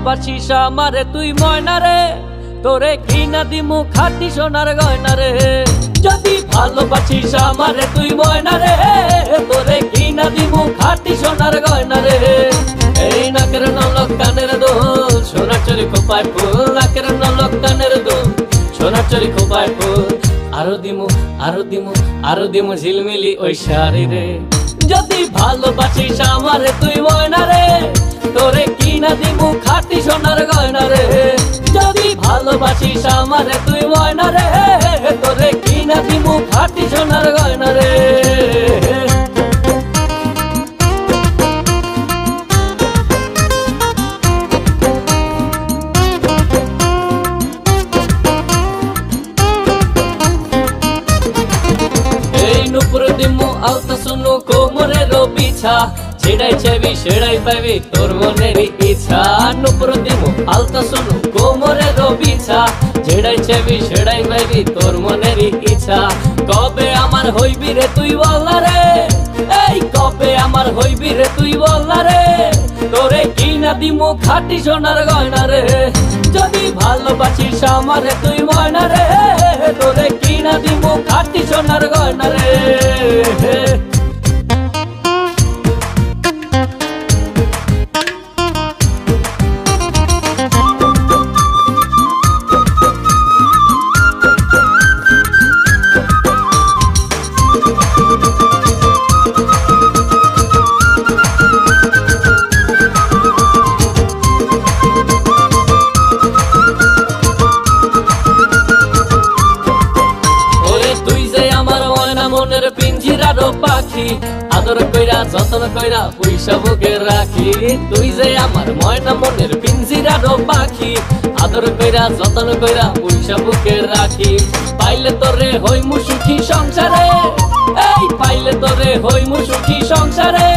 ভালোবাসিস আমারে তুই ময়না রে, তোরে কিনা দিমু খাঁটি সোনার গয়না রে। যদি ভালোবাসিস আমারে তুই ময়না রে, তোরে কিনা দিমু খাঁটি সোনার গয়না রে। এই নাকের নলক কানের দোল, সোনার চুরি খোপায় ফুল, নাকের নলক কানের দোল, সোনার চুরি খোপায় ফুল। আরো দিমু আরো দিমু আরো দিমু ঝিলমিলি ওই শাড়ি রে। যদি ভালোবাসিস আমারে তুই ময়না রে, তোরে কিনা দিমু খাঁটি সোনার গয়না রে। যদি ভালোবাসিস আমারে তুই ময়না রে, তোরে কিনা দিমু খাঁটি সোনার গয়না রে। নুপুর দিমু আলতা শুনু কোমরের বিছা, ছেড়াই চাইবি সেড়াই পাইবি তোর মনের ইচ্ছা। নুপুর দিমু আলতা শুনু কোমরের বিছা, ছেড়াই চাইবি সেড়াই পাইবি তোর মনের ইচ্ছা। কবে আমার হইবি রে তুই বলনা রে, এই কবে আমার হইবি রে তুই বলনা রে, তোরে কিনা দিমু খাঁটি সোনার গয়না রে। যদি ভালোবাসিস আমারে তুই ময়না রে, তোরে কিনা দিমু খাঁটি সোনার গয়না রে। মনের পিঞ্জিরার পাখি, আদর কইরা যতন কইরা পয়সা বুকে রাখি। তুই যে আমার ময়না মনের পিঞ্জিরার পাখি, আদর কইরা যতন কইরা পয়সা বুকে রাখি। পাইলে তোরে হইমু সুখী সংসারে, এই পাইলে তোরে হইমু সুখী সংসারে,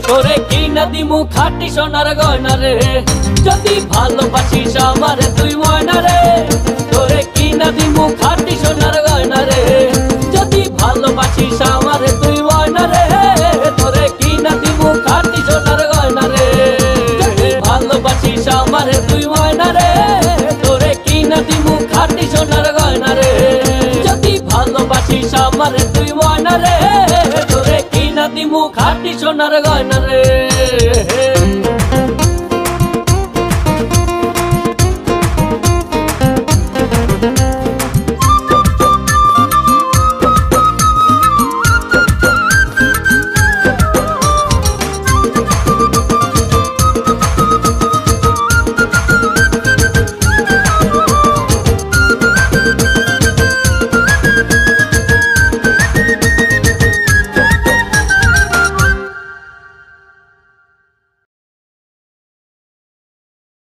তোরে কিনা দিমু খাঁটি সোনার গয়না রে। যদি ভালোবাসিস আমারে তুই ময়না রে, তোরে কিনা দিমু খাঁটি সোনার গয়না রে। যদি ভালোবাসিস আমারে তুই ময়না রে, তোরে কিনা দিমু খাঁটি সোনার গয়না রে। যদি ভালোবাসিস আমারে তুই ময়না রে, তোরে কিনা দিমু খাঁটি সোনার গয়না রে। যদি ভালোবাসিস আমারে তুই ময়না রে, তোরে কিনা দিমু খাঁটি সোনার গয়না রে।